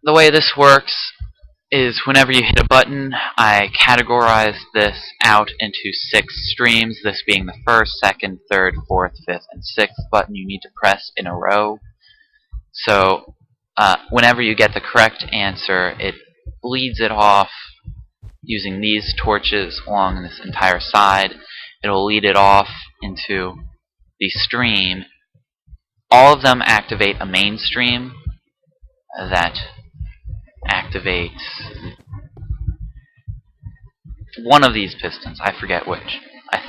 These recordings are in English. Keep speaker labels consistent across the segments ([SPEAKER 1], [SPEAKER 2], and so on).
[SPEAKER 1] the way this works is whenever you hit a button, I categorize this out into 6 streams, this being the first, second, third, fourth, fifth, and sixth button you need to press in a row. So whenever you get the correct answer, it leads it off using these torches along this entire side. It'll lead it off into the stream. All of them activate a main stream that activates one of these pistons. I forget which. I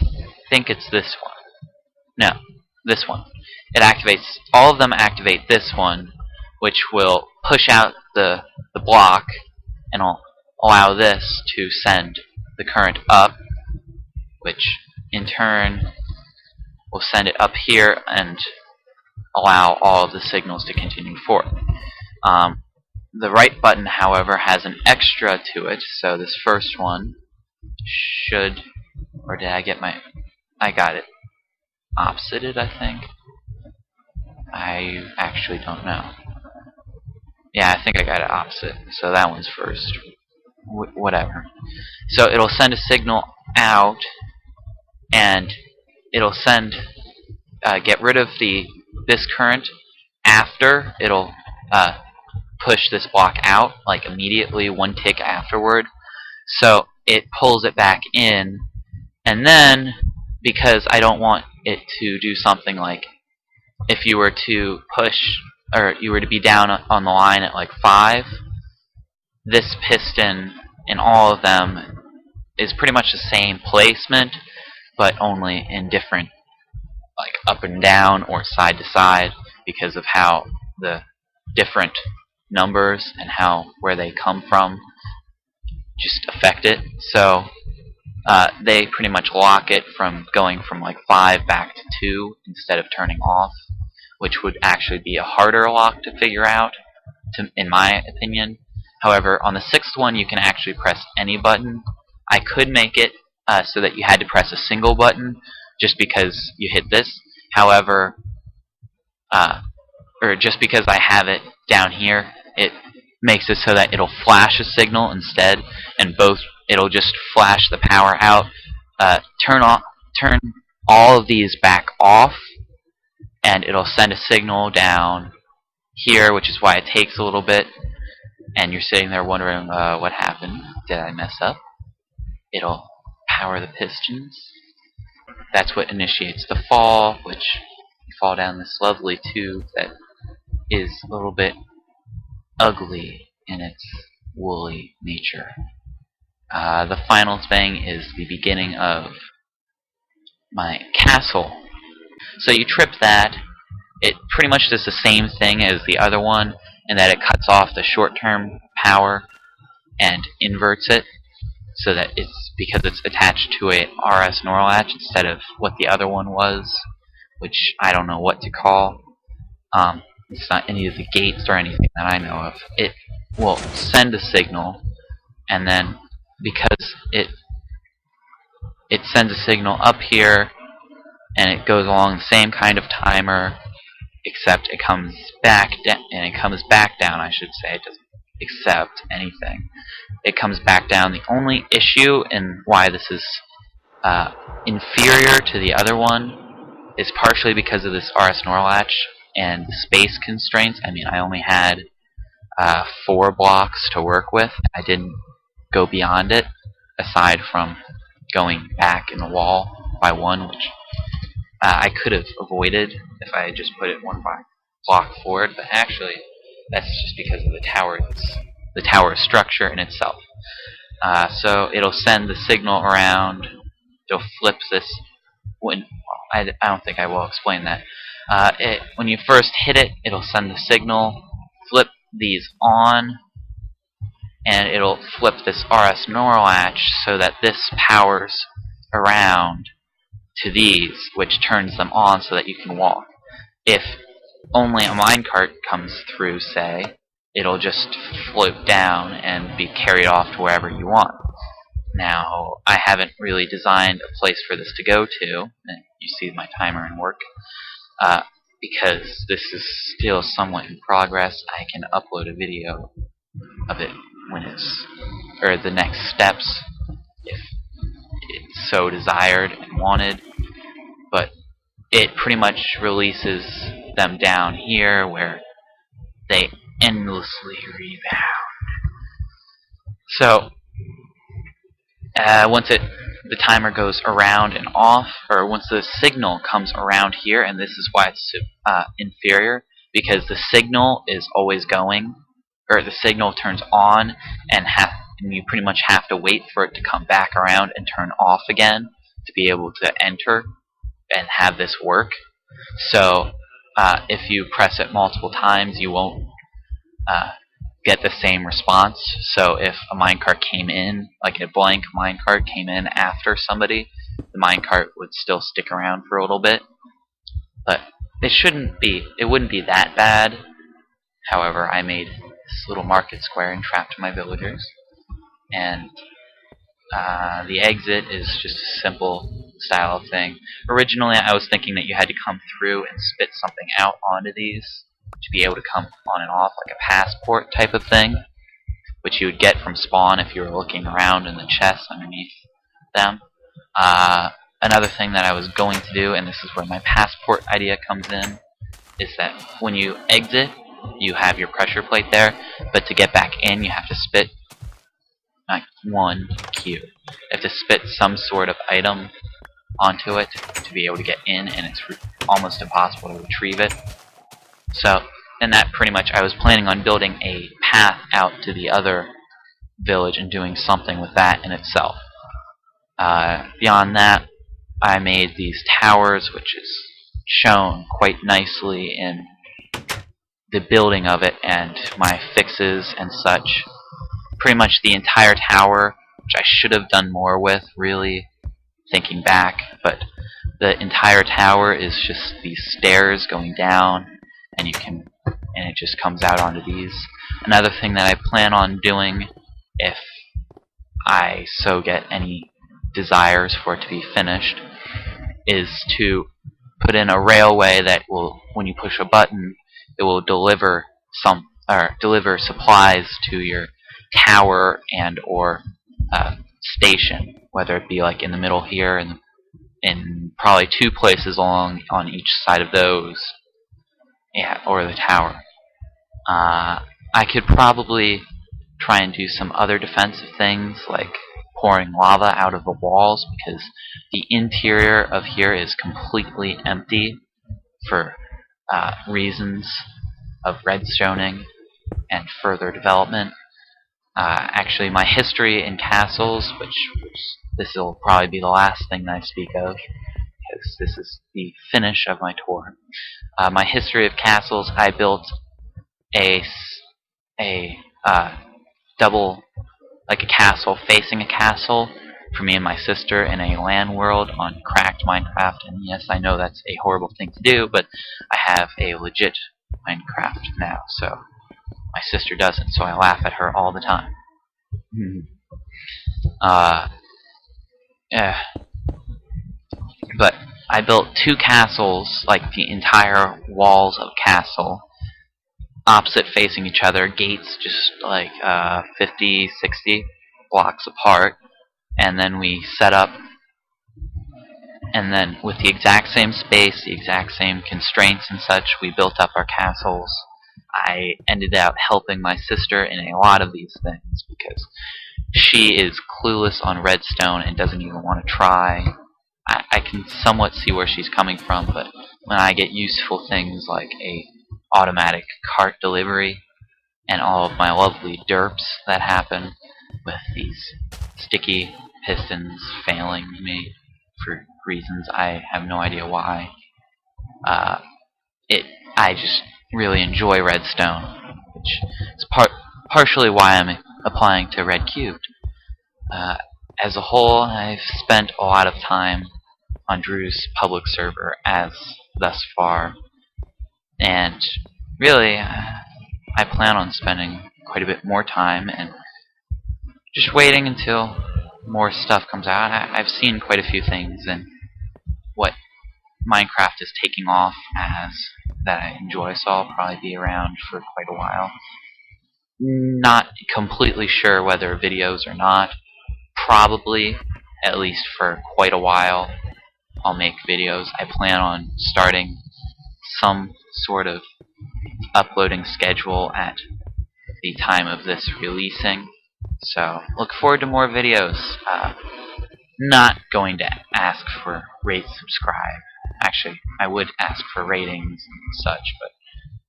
[SPEAKER 1] think it's this one. No, this one. It activates, all of them activate this one, which will push out the block and will allow this to send the current up, which in turn will send it up here and allow all of the signals to continue forward. The right button, however, has an extra to it, so this first one should, or did I get I got it opposited, I think. I actually don't know. Yeah, I think I got it opposite, so that one's first. Whatever. So it'll send a signal out, and it'll send, get rid of this current after it'll push this block out, like immediately, one tick afterward. So it pulls it back in, and then, because I don't want it to do something like, if you were to push, or you were to be down on the line at like 5, this piston in all of them is pretty much the same placement, but only in different, like up and down or side to side, because of how the different numbers and where they come from just affect it. So they pretty much lock it from going from like 5 back to 2 instead of turning off, which would actually be a harder lock to figure out, in my opinion. However, on the 6th one, you can actually press any button. I could make it so that you had to press a single button just because you hit this. However, or just because I have it down here, it makes it so that it'll flash a signal instead, and it'll just flash the power out, turn all of these back off, and it'll send a signal down here, which is why it takes a little bit, and you're sitting there wondering, what happened? Did I mess up? It'll power the pistons. That's what initiates the fall, which you fall down this lovely tube that is a little bit ugly in its woolly nature. The final thing is the beginning of my castle. So you trip that. It pretty much does the same thing as the other one, in that it cuts off the short-term power and inverts it, so that because it's attached to a RS NOR latch instead of what the other one was, which I don't know what to call. It's not any of the gates or anything that I know of. It will send a signal, and then because it sends a signal up here, and it goes along the same kind of timer, except it comes back down, and it comes back down, I should say. It doesn't accept anything. It comes back down. The only issue in why this is inferior to the other one is partially because of this RS NOR latch and the space constraints. I mean, I only had 4 blocks to work with. I didn't go beyond it, aside from going back in the wall by 1, which I could have avoided if I had just put it 1 block forward, but actually that's just because of the tower structure in itself. So it'll send the signal around. It'll flip this. I don't think I will explain that. When you first hit it, it'll send the signal, flip these on, and it'll flip this RS NOR latch so that this powers around to these, which turns them on so that you can walk. If only a minecart comes through, say, it'll just float down and be carried off to wherever you want. Now, I haven't really designed a place for this to go to, and you see my timer and work, because this is still somewhat in progress. I can upload a video of it when it's, or the next steps if it's so desired and wanted, but it pretty much releases them down here where they endlessly rebound. So once the timer goes around and off, or once the signal comes around here, and this is why it's inferior, because the signal is always going, or the signal turns on, and you pretty much have to wait for it to come back around and turn off again to be able to enter and have this work. So if you press it multiple times, you won't get the same response. So if a minecart came in, like a blank minecart came in after somebody, the minecart would still stick around for a little bit. But it wouldn't be that bad. However, I made this little market square and trapped my villagers. And the exit is just a simple style of thing. Originally, I was thinking that you had to come through and spit something out onto these to be able to come on and off, like a passport type of thing, which you would get from spawn if you were looking around in the chests underneath them. Another thing that I was going to do, and this is where my passport idea comes in, is that when you exit, you have your pressure plate there, but to get back in, you have to spit not one cube. You have to spit some sort of item onto it to be able to get in, and it's almost impossible to retrieve it. So, and that pretty much, I was planning on building a path out to the other village and doing something with that in itself. Beyond that, I made these towers, which is shown quite nicely in the building of it and my fixes and such. Pretty much the entire tower, which I should have done more with, really, thinking back, but the entire tower is just these stairs going down, and it just comes out onto these. Another thing that I plan on doing, if I so get any desires for it to be finished, is to put in a railway that will, when you push a button, it will deliver supplies to your tower and or station, whether it be like in the middle here and in probably 2 places along on each side of those, or the tower. I could probably try and do some other defensive things like pouring lava out of the walls, because the interior of here is completely empty for reasons of redstoning and further development. Actually, my history in castles, which this will probably be the last thing that I speak of, because this is the finish of my tour. My history of castles, I built a double, like a castle facing a castle for me and my sister in a LAN world on cracked Minecraft. And yes, I know that's a horrible thing to do, but I have a legit Minecraft now, so my sister doesn't, so I laugh at her all the time. Yeah. But I built 2 castles, like the entire walls of castle, opposite facing each other, gates just like 50, 60 blocks apart, and then we set up, and then with the exact same space, the exact same constraints and such, we built up our castles. I ended up helping my sister in a lot of these things because she is clueless on redstone and doesn't even want to try. I can somewhat see where she's coming from, but when I get useful things like a automatic cart delivery and all of my lovely derps that happen with these sticky pistons failing me for reasons I have no idea why, I just really enjoy redstone, which is partially why I'm applying to Redcubed. As a whole, I've spent a lot of time on Drew's public server as thus far, and really I plan on spending quite a bit more time and just waiting until more stuff comes out. I've seen quite a few things, and what Minecraft is taking off as that I enjoy, so I'll probably be around for quite a while. Not completely sure whether videos or not. Probably, at least for quite a while, I'll make videos. I plan on starting some sort of uploading schedule at the time of this releasing. So look forward to more videos. Not going to ask for rate, subscribe. Actually, I would ask for ratings and such, but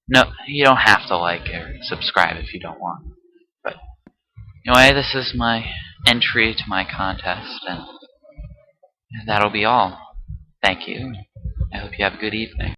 [SPEAKER 1] no, you don't have to like or subscribe if you don't want. But anyway, this is my entry to my contest, and that'll be all. Thank you. I hope you have a good evening.